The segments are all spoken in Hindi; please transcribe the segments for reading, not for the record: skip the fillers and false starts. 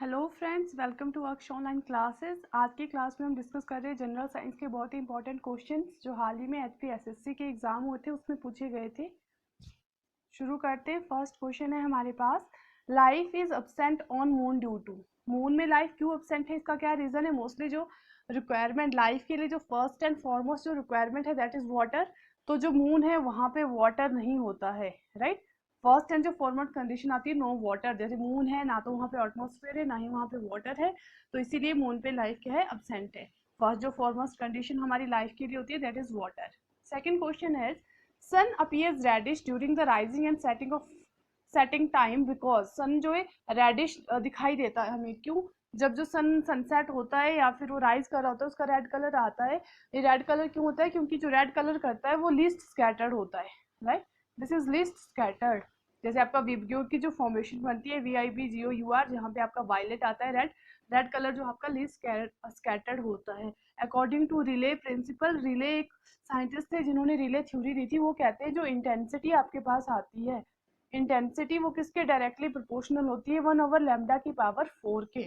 Hello friends, welcome to works online classes. आज की क्लास में हम डिस्कस कर रहे हैं जनरल साइंस के बहुत ही इंपॉर्टेंट क्वेश्चंस जो हाल ही में एचपीएसएससी के एग्जाम हुए थे उसमें पूछे गए थे। शुरू करते हैं। फर्स्ट क्वेश्चन है हमारे पास, life is absent on moon due to. Moon में लाइफ क्यों अब्सेंट है, इसका क्या रीजन है? मोस्टली जो रिक्वायरमेंट लाइफ के लिए जो फर्स्ट एंड फॉरमोस्ट जो रिक्वायरमेंट है दैट इज वाटर। तो जो मून है वहाँ पे वाटर नहीं होता है, राइट। फर्स्ट एंड जो फॉरमोस्ट कंडीशन आती है नो वाटर। जैसे मून है ना तो वहाँ पे एटमॉस्फेयर है ना ही वहाँ पे वाटर है, तो इसीलिए मून पे लाइफ क्या है, अब्सेंट है। फर्स्ट जो फॉरमोस्ट कंडीशन हमारी लाइफ के लिए होती है that is water. Second question है, sun appears reddish during the rising and setting time because sun जो है रेडिश दिखाई देता है हमें क्यों? जब जो सनसेट होता है या फिर वो राइज कर रहा होता है उसका रेड कलर आता है। ये रेड कलर क्यों होता है? क्योंकि जो रेड कलर करता है वो लीस्ट स्कैटर्ड होता है, right. This is least scattered. जैसे आपका विबग्योर की जो फॉर्मेशन बनती है VIBGOUR, जहाँ पे आपका वायलेट आता है, रेड रेड कलर जो आपका लीस्ट स्कैटर्ड होता है। According to Rayleigh principle, Rayleigh एक साइंटिस्ट थे जिन्होंने रिले थ्योरी दी थी। वो कहते हैं जो इंटेंसिटी आपके पास आती है, इंटेंसिटी वो किसके डायरेक्टली प्रोपोर्शनल होती है? 1/λ की पावर 4 के,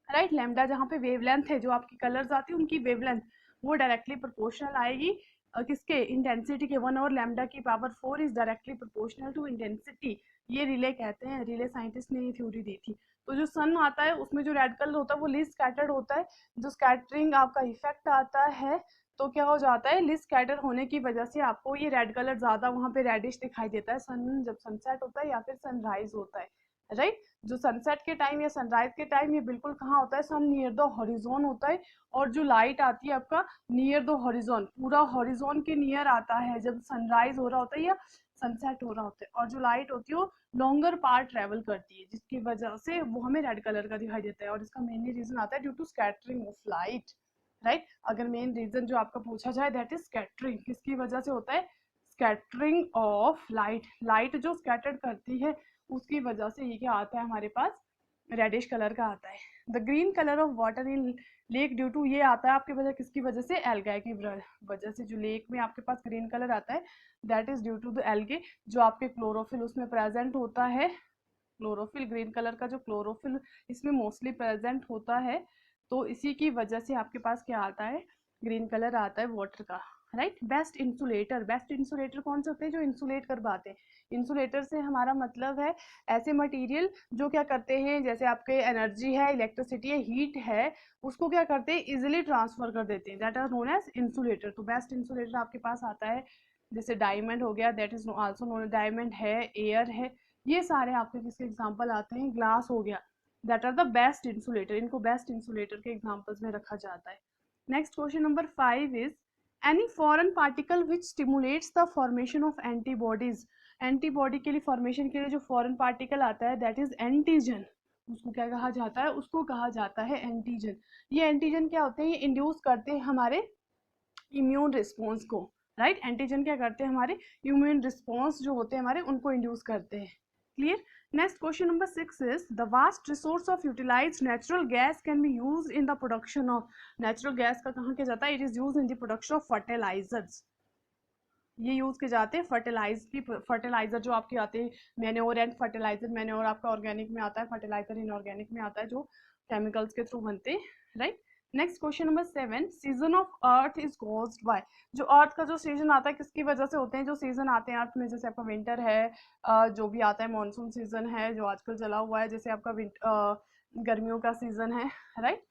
राइट। लैम्डा जहाँ पे वेवलेंथ है, जो आपकी कलर्स आती है उनकी वेवलेंथ वो डायरेक्टली प्रोपोर्शनल आएगी किसके? इंटेंसिटी के। 1/λ की power 4 is directly proportional to intensity. ये रिले कहते हैं, रिले साइंटिस्ट ने ये थ्योरी दी थी। तो जो सन आता है उसमें जो रेड कलर होता है वो लीस्ट स्कैटर्ड होता है। जो स्कैटरिंग आपका इफेक्ट आता है तो क्या हो जाता है, लीस्ट स्कैटर होने की वजह से आपको ये रेड कलर ज्यादा वहाँ पे रेडिश दिखाई देता है सन जब सनसेट होता है या फिर सनराइज होता है, राइट। जो सनसेट के टाइम या सनराइज के टाइम ये बिल्कुल कहाँ होता है? सन नियर द हॉरिजॉन होता है। और जो लाइट आती है आपका नियर द हॉरिजॉन, पूरा हॉरिजॉन के नियर आता है जब सनराइज हो रहा होता है या सनसेट हो रहा होता है। और जो लाइट होती है वो लॉन्गर पार्ट ट्रेवल करती है जिसकी वजह से वो हमें रेड कलर का दिखाई देता है। और इसका मेनली रीजन आता है due to scattering of light, right. अगर मेन रीजन जो आपका पूछा जाए दैट इज स्कैटरिंग, किसकी वजह से होता है? Scattering of light. लाइट जो स्कैटर्ड करती है उसकी वजह से ये क्या आता है हमारे पास? रेडिश कलर का आता है। The green colour of water in lake due to, ये आता है आपकी वजह किसकी वजह से? एल्गाई की वजह से। जो लेक में आपके पास ग्रीन कलर आता है that is due to the algae. जो आपके क्लोरोफिल उसमें प्रेजेंट होता है, क्लोरोफिल ग्रीन कलर का जो क्लोरोफिल इसमें मोस्टली प्रेजेंट होता है, तो इसी की वजह से आपके पास क्या आता है? ग्रीन कलर आता है वाटर का, right. Best insulator, best insulator कौन से होते हैं? जो इंसुलेट कर पाते हैं। इंसुलेटर से हमारा मतलब है ऐसे मटेरियल जो क्या करते हैं, जैसे आपके एनर्जी है, इलेक्ट्रिसिटी है, हीट है, उसको क्या करते हैं? इजिली ट्रांसफर कर देते हैं, that are known as insulator. तो बेस्ट इंसुलेटर आपके पास आता है जैसे डायमंड हो गया, that is also known, diamond है, एयर है, ये सारे आपके किसके एग्जाम्पल आते हैं? ग्लास हो गया, that are the best insulator. इनको बेस्ट इंसुलेटर के एग्जाम्पल्स में रखा जाता है। Next question number 5 is, any foreign particle which stimulates the formation of antibodies. Antibody के लिए फॉर्मेशन के लिए जो फॉरेन पार्टिकल आता है दैट इज एंटीजन। उसको क्या कहा जाता है? उसको कहा जाता है एंटीजन। ये एंटीजन क्या होते हैं? ये इंड्यूस करते हैं हमारे इम्यून रिस्पॉन्स को, राइट। एंटीजन क्या करते हैं? हमारे इम्यून रिस्पॉन्स जो होते हैं हमारे उनको इंड्यूस करते हैं। Clear. Next question number 6 is, the vast resource of utilized natural gas can be used in the production of. Natural gas का कहाँ किया जाता है? It is used in the production of fertilizers. ये यूज किए जाते हैं फर्टिलाइजर जो आपके आते हैं, मैन्योर एंड फर्टिलाइजर। मैन्योर आपका ऑर्गेनिक में आता है, फर्टिलाइजर इनऑर्गेनिक में आता है जो केमिकल्स के थ्रू बनते हैं, right. Next question number 7, season of earth is caused by. जो अर्थ का जो सीजन आता है किसकी वजह से होते हैं? जो सीजन आते हैं अर्थ में, जैसे आपका विंटर है, जो भी आता है, मानसून सीजन है जो आजकल चला हुआ है, जैसे आपका गर्मियों का सीजन है, राइट।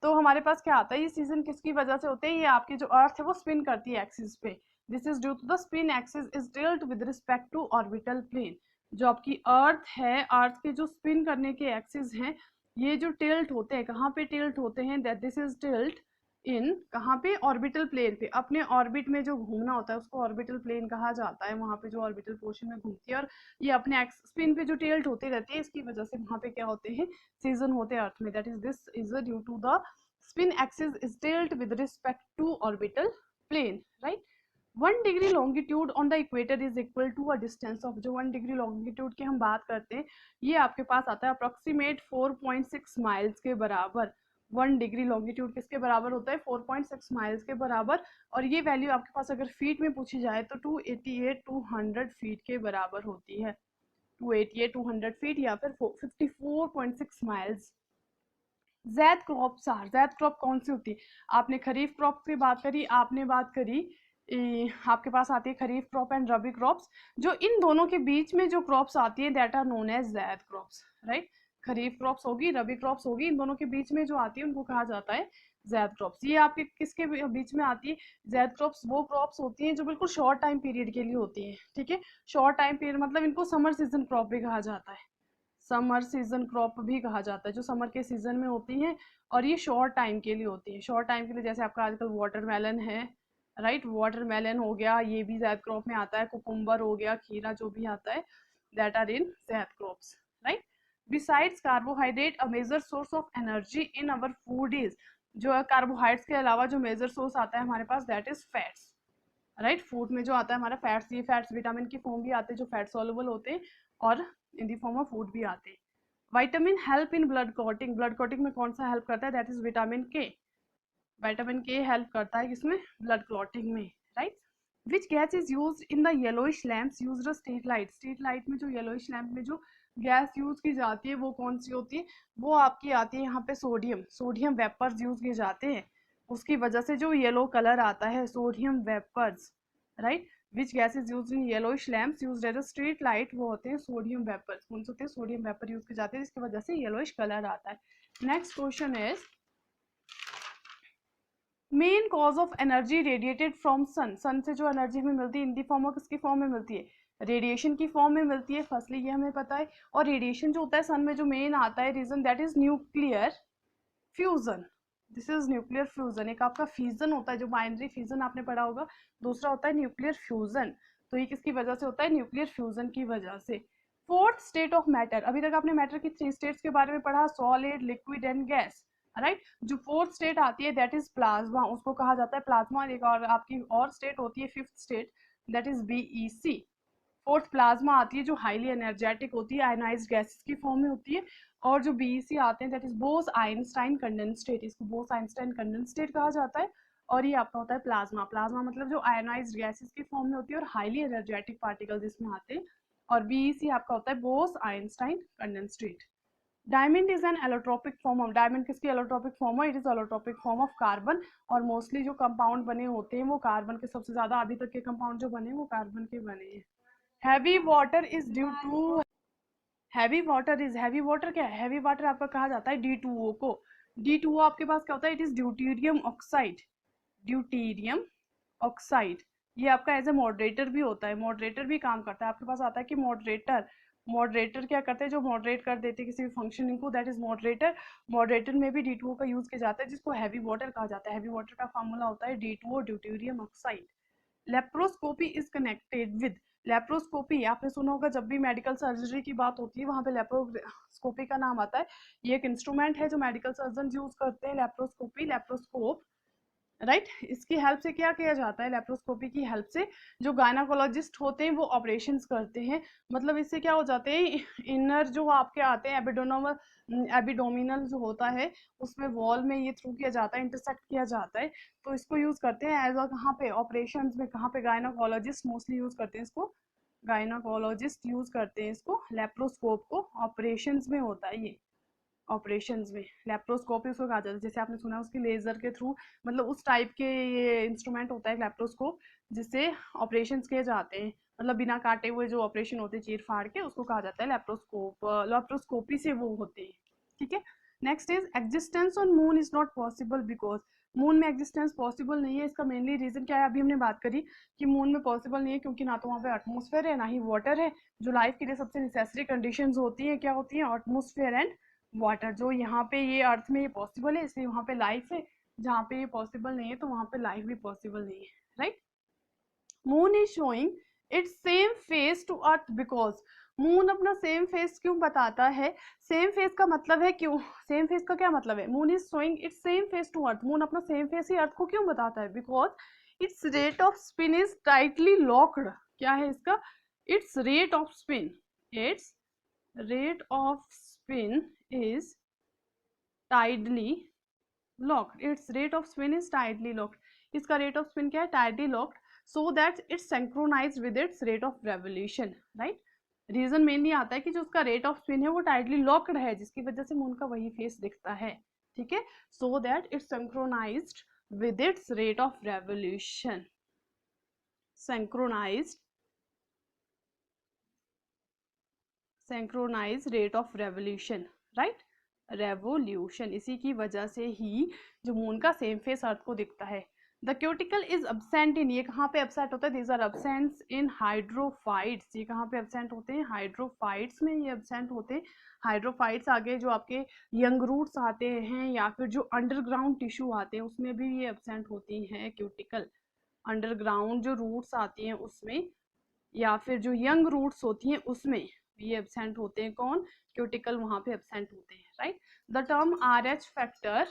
तो हमारे पास क्या आता है? ये सीजन किसकी वजह से होते हैं? ये आपकी जो अर्थ है वो स्पिन करती है एक्सिस पे। This is due to the spin axis is tilt with respect to orbital plane. जो आपकी अर्थ है, अर्थ के जो स्पिन करने के एक्सिस हैं ये जो टिल्ट होते हैं, कहाँ पे टिल्ट होते हैं? दैट दिस इज टिल्ट इन, कहाँ पे? ऑर्बिटल प्लेन पे। अपने ऑर्बिट में जो घूमना होता है उसको ऑर्बिटल प्लेन कहा जाता है, वहां पे जो ऑर्बिटल पोर्शन में घूमती है। और ये अपने स्पिन पे जो टिल्ट होती रहती है इसकी वजह से वहां पे क्या होते हैं? सीजन होते हैं अर्थ में। That is this is due to the spin axis is tilt with respect to orbital plane, right। 1 degree longitude on the equator is equal to a distance of, जो 1 डिग्री longitude की हम बात करते हैं ये आपके पास आता है अप्रोक्सीमेट 4.6 माइल्स के बराबर। 1 डिग्री longitude किसके बराबर होता है? 4.6 माइल्स के बराबर। और ये वैल्यू आपके पास अगर फीट में पूछी जाए तो 288-200 फीट के बराबर होती है। 288-200 फीट या फिर 54.6 miles, Zaid crops are, Zaid crop कौन सी होती है? आपने खरीफ क्रॉप की बात करी, आपने बात करी आपके पास आती है खरीफ क्रॉप एंड रबी क्रॉप्स। जो इन दोनों के बीच में जो क्रॉप्स आती है that are known as Zaid crops, right. Kharif crops होगी, रबी क्रॉप्स होगी, इन दोनों के बीच में जो आती है उनको कहा जाता है जैद क्रॉप्स। ये आपके किसके बीच में आती है? जैद क्रॉप्स वो क्रॉप्स होती हैं जो बिल्कुल शॉर्ट टाइम पीरियड के लिए होती हैं, ठीक है। शॉर्ट टाइम पीरियड मतलब इनको समर सीजन क्रॉप भी कहा जाता है, समर सीजन क्रॉप भी कहा जाता है, जो समर के सीजन में होती हैं और ये शॉर्ट टाइम के लिए होती है। शॉर्ट टाइम के लिए जैसे आपका आजकल वाटरमेलन है, राइट, वाटरमेलन हो गया, ये भी जैद क्रॉप में आता है। कुकुम्बर हो गया, खीरा जो भी आता है that are in Zaid crops, right. Besides carbohydrate a major source of energy in our food is, जो है कार्बोहाइड्रेट्स के अलावा जो मेजर सोर्स आता है हमारे पास that is fats, right. Food में जो आता है हमारा फैट्स, ये फैट्स विटामिन की फॉर्म भी आते हैं जो फैट सॉल्युबल होते हैं और इन दी फॉर्म ऑफ फूड भी आते हैं। Vitamin help in blood clotting, blood clotting में कौन सा हेल्प करता है? दैट इज विटामिन के। विटामिन के हेल्प करता है किसमें? ब्लड क्लॉटिंग में, right. Which gas is use in the yellowish lamps used street light, street light में जो येलोइश लैम्प में जो गैस यूज की जाती है वो कौन सी होती है? वो आपकी आती है यहाँ पे सोडियम, सोडियम वेपर्स यूज किए जाते हैं, उसकी वजह से जो येलो कलर आता है sodium vapours, right. Which gas is use in yellowish lamps used as a street light, वो होते हैं सोडियम वेपर्स। कौन से होते हैं? सोडियम वेपर यूज किए जाते हैं जिसकी वजह से येलोइश कलर आता है। Next question is main cause of energy radiated from sun, sun से जो एनर्जी हमें मिलती है इन दी फॉर्म ऑफ किसकी फॉर्म में मिलती है? रेडिएशन की फॉर्म में मिलती है, फर्स्टली ये हमें पता है। और रेडिएशन जो होता है सन में जो मेन आता है reason that is nuclear fusion, this is nuclear fusion. एक आपका फ्यूजन होता है जो बाइनरी फ्यूजन आपने पढ़ा होगा, दूसरा होता है न्यूक्लियर फ्यूजन। तो ये किसकी वजह से होता है? न्यूक्लियर फ्यूजन की वजह से। फोर्थ स्टेट ऑफ मैटर, अभी तक आपने मैटर की 3 स्टेट्स के बारे में पढ़ा, solid, liquid and gas, right. जो फोर्थ स्टेट आती है दैट इज प्लाज्मा, उसको कहा जाता है प्लाज्मा। एक और आपकी और स्टेट होती है fifth state that is BEC. Fourth plasma आती है जो हाईली एनर्जेटिक होती है, आयनाइज्ड गैसेस की फॉर्म में होती है। और जो बीईसी आते हैं that is Bose Einstein condensate, इसको बोस आइंस्टाइन कंडेंसेट कहा जाता है। और ये आपका होता है प्लाज्मा, प्लाज्मा मतलब जो आयनाइज्ड गैसेस की फॉर्म में होती है और हाईली एनर्जेटिक पार्टिकल्स इसमें आते हैं। और बीईसी आपका होता है Bose Einstein condensate. Diamond is an allotropic form of, diamond किसकी एलोट्रोपिक फॉर्म है? It is allotropic form of carbon. और मोस्टली जो कंपाउंड बने होते हैं वो कार्बन के, सबसे ज्यादा अभी तक के कंपाउंड जो बने हैं वो कार्बन के बने हैं। Heavy water is due to, heavy water is, heavy water क्या है? हैवी वाटर आपका कहा जाता है D2O को। D2O आपके पास क्या होता है? It is deuterium oxide, deuterium oxide. ये आपका एज ए मॉडरेटर भी होता है, मॉडरेटर भी काम करता है। आपके पास आता है कि मॉडरेटर, मॉडरेटर क्या करते हैं? जो मॉडरेट कर देते हैं किसी भी फंक्शनिंग को दैट इज मॉडरेटर। मॉडरेटर में भी D2O का यूज किया जाता है जिसको हैवी वाटर कहा जाता है। हैवी वाटर का फार्मूला होता है D2O, deuterium oxide. Laparoscopy is connected with, laparoscopy आपने सुना होगा जब भी मेडिकल सर्जरी की बात होती है वहां पे लेप्रोस्कोपी का नाम आता है। ये एक इंस्ट्रूमेंट है जो मेडिकल सर्जन यूज करते हैं, लेप्रोस्कोपी, लेप्रोस्कोप, राइट। इसकी हेल्प से क्या किया जाता है? लेप्रोस्कोपी की हेल्प से जो गायनाकोलॉजिस्ट होते हैं वो ऑपरेशंस करते हैं। मतलब इससे क्या हो जाते हैं, इनर जो आपके आते हैं एबिडोनोमल, एबिडोमिनल जो होता है उसमें वॉल में ये थ्रू किया जाता है, इंटरसेक्ट किया जाता है। तो इसको यूज करते हैं एज अ, कहाँ पे? ऑपरेशंस में। कहाँ पे? गायनाकोलॉजिस्ट मोस्टली यूज करते हैं इसको, गायनाकोलॉजिस्ट यूज करते हैं इसको, लेप्रोस्कोप को ऑपरेशंस में होता है ये। ऑपरेशंस में लेप्रोस्कोपी उसको कहा जाता है, जैसे आपने सुना उसकी लेजर के थ्रू, मतलब उस टाइप के ये इंस्ट्रूमेंट होता है लेप्रोस्कोप जिससे ऑपरेशंस किए जाते हैं। मतलब बिना काटे हुए जो ऑपरेशन होते हैं चीर फाड़ के, उसको कहा जाता है लेप्रोस्कोप, लेप्रोस्कोपी से वो होते हैं, ठीक है। Next is existence on moon is not possible because, moon में एग्जिस्टेंस पॉसिबल नहीं है। इसका मेनली रीजन क्या है? अभी हमने बात करी कि मून में पॉसिबल नहीं है क्योंकि ना तो वहाँ पे एटमोसफेयर है ना ही वाटर है। जो लाइफ के लिए सबसे नेसेसरी कंडीशंस होती है क्या होती है? Atmosphere and water. जो यहाँ पे ये अर्थ में ये पॉसिबल है इसलिए वहाँ पे लाइफ है, जहाँ पे ये पॉसिबल नहीं है तो वहाँ पे लाइफ भी पॉसिबल नहीं है, right. Moon is showing its same face to earth because, moon अपना सेम फेस क्यों बताता है? सेम फेस का मतलब है क्यों, सेम फेस का क्या मतलब है? Moon is showing its same face to earth, moon अपना सेम फेस ही अर्थ को क्यों बताता है? Because its rate of spin is tidally locked, क्या है इसका? Its rate of spin, its rate of spin is tidally locked, its rate of spin is tidally locked, इसका rate of spin क्या है? tidally locked, so that it's synchronized with its rate of revolution, right। Reason mainly आता है कि जो उसका रेट ऑफ स्पिन है वो टाइटली लॉक्ड है जिसकी वजह से मून का वही फेस दिखता है, ठीक है, so that its synchronized with its rate of revolution, synchronize rate of revolution, right, revolution, इसी की वजह से ही जो मून का सेम फेस अर्थ को दिखता है। द क्यूटिकल इज अब्सेंट इन, ये कहाँ पे एब्सेंट होता है, दीज आर अब्सेंट्स इन हाइड्रोफाइट्स, ये कहाँ पे एब्सेंट होते हैं, हाइड्रोफाइट्स में ये एब्सेंट होते हैं। हाइड्रोफाइट्स आगे जो आपके यंग रूट्स आते हैं या फिर जो अंडरग्राउंड टिश्यू आते हैं उसमें भी ये एब्सेंट होती हैं क्यूटिकल, अंडरग्राउंड जो रूट्स आती हैं उसमें या फिर जो यंग रूट्स होती हैं उसमें ये एब्सेंट होते हैं, कौन, क्यूटिकल वहां पे एब्सेंट होते हैं, right. The term RH factor,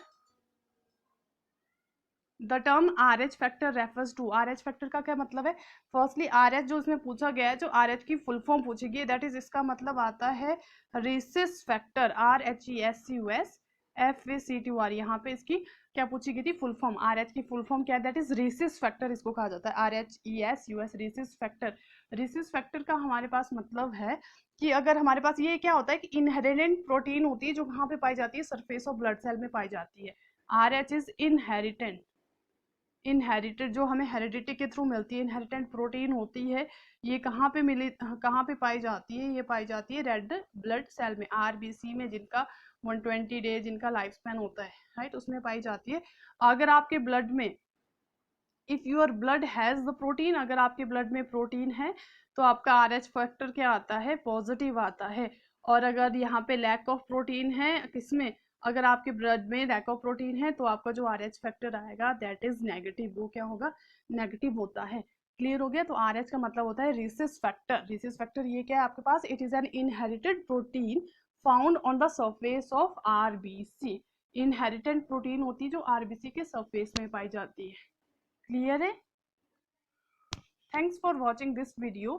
the term RH factor refers to, RH factor का क्या मतलब है, फर्स्टली RH जो इसमें पूछा गया है, जो RH की फुल फॉर्म पूछी गई, दैट इज इसका मतलब आता है रिसिस फैक्टर, RHESUS FACTOR, यहाँ पे इसकी क्या पूछी गई थी, फुल फॉर्म, RH की फुल फॉर्म क्या है, दैट इज रिसिस फैक्टर, इसको कहा जाता है RHESUS रिसिस फैक्टर। रिसिस फैक्टर का हमारे पास मतलब है कि अगर हमारे पास ये क्या होता है कि इनहेरिटेंट प्रोटीन होती है जो कहाँ पे पाई जाती है, सरफेस ऑफ ब्लड सेल में पाई जाती है। RH इज इनहेरिटेंट, इनहेरिटेड जो हमें हेरिडिटी के थ्रू मिलती है, इनहेरिटेंट प्रोटीन होती है, ये कहाँ पे मिली, कहाँ पे पाई जाती है, ये पाई जाती है रेड ब्लड सेल में, RBC में, जिनका 120 डेज जिनका लाइफ स्पैन होता है, राइट, उसमें पाई जाती है। अगर आपके ब्लड में, if your blood has the protein, अगर आपके ब्लड में प्रोटीन है तो आपका RH फैक्टर क्या आता है, पॉजिटिव आता है। और अगर यहाँ पे लैक ऑफ प्रोटीन है, किसमें, अगर आपके ब्लड में लैक ऑफ प्रोटीन है तो आपका जो RH फैक्टर आएगा दैट इज नेगेटिव, वो क्या होगा, नेगेटिव होता है। क्लियर हो गया, तो RH का मतलब होता है रिसिस फैक्टर। रिसिस फैक्टर ये क्या है आपके पास, it is an inherited protein found on the surface of RBC, inherent protein होती है जो RBC के सरफेस में पाई जाती है। क्लियर है, thanks for watching this video.